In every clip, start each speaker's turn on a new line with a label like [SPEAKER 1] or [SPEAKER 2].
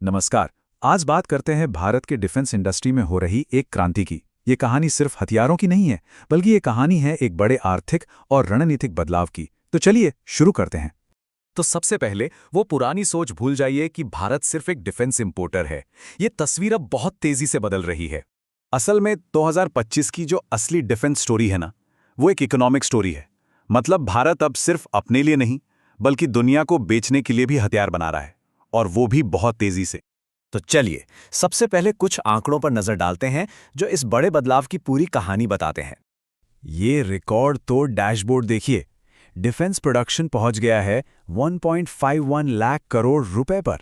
[SPEAKER 1] नमस्कार। आज बात करते हैं भारत के डिफेंस इंडस्ट्री में हो रही एक क्रांति की। ये कहानी सिर्फ हथियारों की नहीं है, बल्कि ये कहानी है एक बड़े आर्थिक और रणनीतिक बदलाव की। तो चलिए शुरू करते हैं। तो सबसे पहले वो पुरानी सोच भूल जाइए कि भारत सिर्फ एक डिफेंस इंपोर्टर है। ये तस्वीर अब बहुत तेजी से बदल रही है। असल में 2025 की जो असली डिफेंस स्टोरी है ना, वो एक इकोनॉमिक स्टोरी है। मतलब भारत अब सिर्फ अपने लिए नहीं, बल्कि दुनिया को बेचने के लिए भी हथियार बना रहा है, और वो भी बहुत तेजी से। तो चलिए सबसे पहले कुछ आंकड़ों पर नजर डालते हैं जो इस बड़े बदलाव की पूरी कहानी बताते हैं। ये रिकॉर्ड तोड़ डैशबोर्ड देखिए। डिफेंस प्रोडक्शन पहुंच गया है 1.51 लाख करोड़ रुपए पर।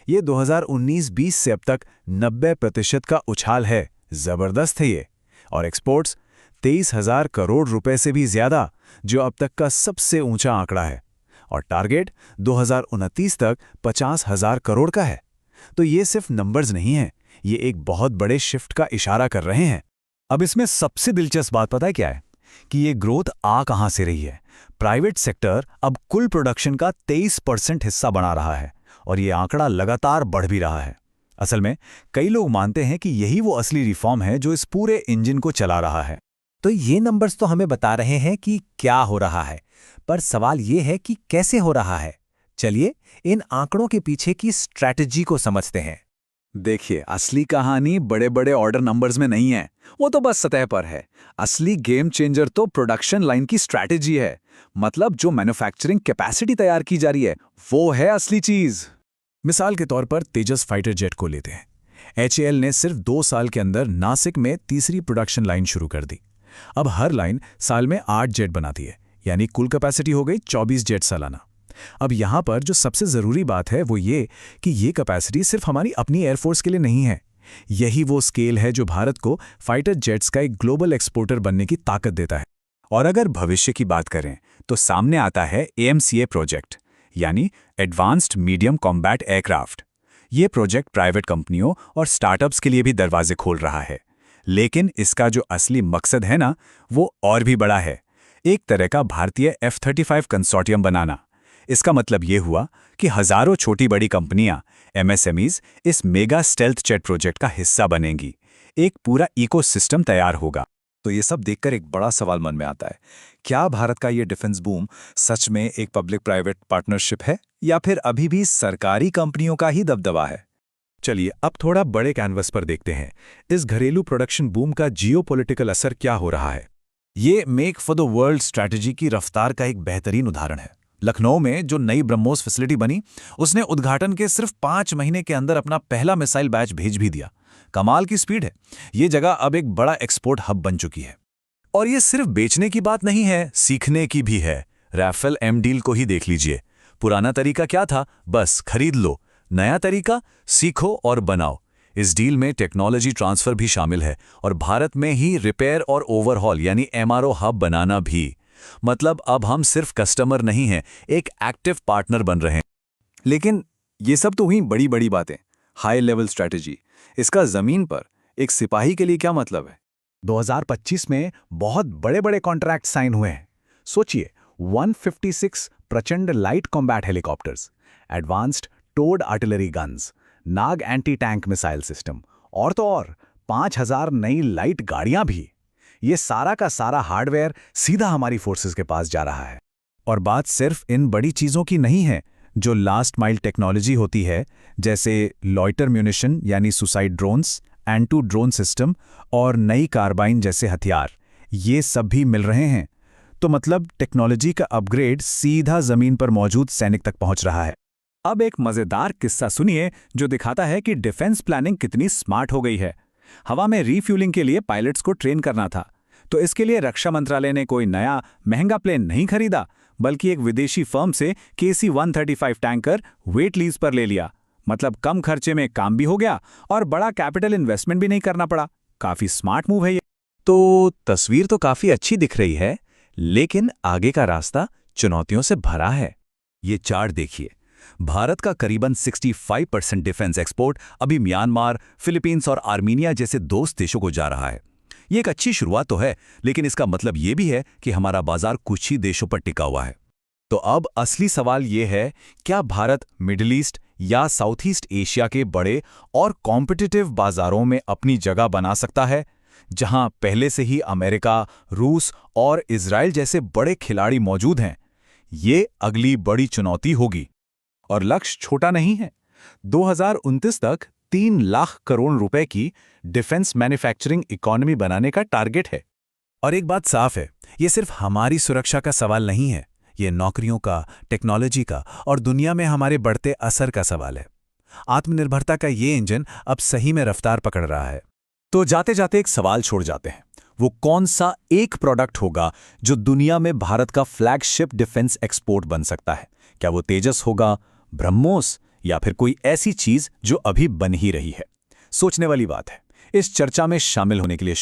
[SPEAKER 1] ये 2019-20 से अब तक 90% का उछाल है। जबरदस्त है ये। और एक्सपोर्ट्स 23,000 करोड़ रुपए से भी ज्यादा, जो अब तक का सबसे ऊंचा आंकड़ा है। और टारगेट 2029 तक 50,000 करोड़ का है। तो ये सिर्फ नंबर्स नहीं हैं, ये एक बहुत बड़े शिफ्ट का इशारा कर रहे हैं। अब इसमें सबसे दिलचस्प बात पता है क्या है? कि ये ग्रोथ आ कहां से रही है। प्राइवेट सेक्टर अब कुल प्रोडक्शन का 23% हिस्सा बना रहा है, और ये आंकड़ा लगातार बढ़ भी रहा है। असल में कई लोग मानते हैं कि यही वो असली रिफॉर्म है जो इस पूरे इंजन को चला रहा है।
[SPEAKER 2] तो ये नंबर्स तो हमें बता रहे हैं कि क्या हो रहा है, पर सवाल ये है कि कैसे हो रहा है। चलिए इन आंकड़ों के पीछे की स्ट्रैटेजी को समझते हैं।
[SPEAKER 1] देखिए, असली कहानी बड़े बड़े ऑर्डर नंबर्स में नहीं है, वो तो बस सतह पर है। असली गेम चेंजर तो प्रोडक्शन लाइन की स्ट्रैटेजी है। मतलब जो मैन्युफैक्चरिंग कैपेसिटी तैयार की जा रही है, वो है असली चीज। मिसाल के तौर पर तेजस फाइटर जेट को लेते हैं। HAL ने सिर्फ 2 साल के अंदर नासिक में तीसरी प्रोडक्शन लाइन शुरू कर दी। अब हर लाइन साल में 8 जेट बनाती है, यानी कुल कैपेसिटी हो गई 24 जेट सालाना। अब यहां पर जो सबसे जरूरी बात है वो ये कि ये कैपेसिटी सिर्फ हमारी अपनी एयरफोर्स के लिए नहीं है। यही वो स्केल है जो भारत को फाइटर जेट्स का एक ग्लोबल एक्सपोर्टर बनने की ताकत देता है। और अगर भविष्य की बात करें तो सामने आता है AMCA प्रोजेक्ट, यानी एडवांस्ड मीडियम कॉम्बैट एयरक्राफ्ट। ये प्रोजेक्ट प्राइवेट कंपनियों और स्टार्टअप्स के लिए भी दरवाजे खोल रहा है। लेकिन इसका जो असली मकसद है ना, वो और भी बड़ा है। एक तरह का भारतीय F-35 कंसोर्टियम बनाना। इसका मतलब ये हुआ कि हजारों छोटी बड़ी कंपनियां, MSMEs, इस मेगा स्टेल्थ जेट प्रोजेक्ट का हिस्सा बनेंगी। एक पूरा इकोसिस्टम तैयार होगा। तो ये सब देखकर एक बड़ा सवाल मन में आता है, क्या भारत का ये डिफेंस बूम सच में एक पब्लिक प्राइवेट पार्टनरशिप है, या फिर अभी भी सरकारी कंपनियों का ही दबदबा है? चलिए अब थोड़ा बड़े कैनवस पर देखते हैं, इस घरेलू प्रोडक्शन बूम का जियोपॉलिटिकल असर क्या हो रहा है। ये make for the world strategy की रफ्तार का एक बेहतरीन उदाहरण है। लखनऊ में जो नई ब्रह्मोस फैसिलिटी बनी, उसने उद्घाटन के सिर्फ 5 महीने के अंदर अपना पहला मिसाइल बैच भेज भी दिया। कमाल की स्पीड है। ये जगह अब एक बड़ा एक्सपोर्ट हब बन चुकी है। और ये सिर्फ बेचने की बात नहीं है, सीखने की भी है। राफेल M डील को ही देख लीजिए। पुराना तरीका क्या था? बस खरीद लो। नया तरीका, सीखो और बनाओ। इस डील में टेक्नोलॉजी ट्रांसफर भी शामिल है, और भारत में ही रिपेयर और ओवरहॉल यानी MRO हब बनाना भी। मतलब अब हम सिर्फ कस्टमर नहीं हैं, एक एक्टिव पार्टनर बन रहे हैं। लेकिन ये सब तो हुई बड़ी बड़ी बातें, हाई लेवल स्ट्रैटेजी। इसका जमीन पर एक सिपाही के लिए क्या मतलब है? 2025 में बहुत बड़े बड़े कॉन्ट्रैक्ट साइन हुए हैं। सोचिए, 156 Prachand light combat helicopters, advanced towed artillery guns, Nag anti tank missile system, और तो और 5,000 नई लाइट गाड़ियां भी। ये सारा का सारा हार्डवेयर सीधा हमारी फोर्सेस के पास जा रहा है। और बात सिर्फ इन बड़ी चीजों की नहीं है। जो लास्ट माइल टेक्नोलॉजी होती है, जैसे लॉइटर म्यूनिशन यानी सुसाइड ड्रोन्स, एंटू ड्रोन सिस्टम और नई कार्बाइन जैसे हथियार, ये सब भी मिल रहे हैं। तो मतलब टेक्नोलॉजी का अपग्रेड सीधा जमीन पर मौजूद सैनिक तक पहुंच रहा है। अब एक मजेदार किस्सा सुनिए जो दिखाता है कि डिफेंस प्लानिंग कितनी स्मार्ट हो गई है। हवा में रीफ्यूलिंग के लिए पायलट्स को ट्रेन करना था, तो इसके लिए रक्षा मंत्रालय ने कोई नया महंगा प्लेन नहीं खरीदा, बल्कि एक विदेशी फर्म से KC-135 टैंकर वेट लीज पर ले लिया। मतलब कम खर्चे में काम भी हो गया और बड़ा कैपिटल इन्वेस्टमेंट भी नहीं करना पड़ा। काफी स्मार्ट मूव है ये। तो तस्वीर तो काफी अच्छी दिख रही है, लेकिन आगे का रास्ता चुनौतियों से भरा है। ये चार्ट देखिए, भारत का करीबन 65% डिफेंस एक्सपोर्ट अभी म्यांमार, फिलीपींस और आर्मीनिया जैसे दोस्त देशों को जा रहा है। ये एक अच्छी शुरुआत तो है, लेकिन इसका मतलब ये भी है कि हमारा बाजार कुछ ही देशों पर टिका हुआ है। तो अब असली सवाल ये है, क्या भारत मिडिल ईस्ट या साउथ ईस्ट एशिया के बड़े और कॉम्पिटिटिव बाजारों में अपनी जगह बना सकता है, जहां पहले से ही अमेरिका, रूस और इजराइल जैसे बड़े खिलाड़ी मौजूद हैं? ये अगली बड़ी चुनौती होगी। और लक्ष्य छोटा नहीं है। 2029 तक 3 लाख करोड़ रुपए की डिफेंस मैन्युफैक्चरिंग इकोनॉमी बनाने का टारगेट है।
[SPEAKER 2] और एक बात साफ है, ये सिर्फ हमारी सुरक्षा का सवाल नहीं है, ये नौकरियों का, टेक्नोलॉजी का और दुनिया में हमारे बढ़ते असर का सवाल है। आत्मनिर्भरता का ये इंजन अब सही में रफ्तार पकड़ रहा है।
[SPEAKER 1] तो जाते जाते एक सवाल छोड़ जाते हैं, वो कौन सा एक प्रोडक्ट होगा जो दुनिया में भारत का फ्लैगशिप डिफेंस एक्सपोर्ट बन सकता है? क्या वो तेजस होगा, ब्रह्मोस, या फिर कोई ऐसी चीज जो अभी बन ही रही है? सोचने वाली बात है। इस चर्चा में शामिल होने के लिए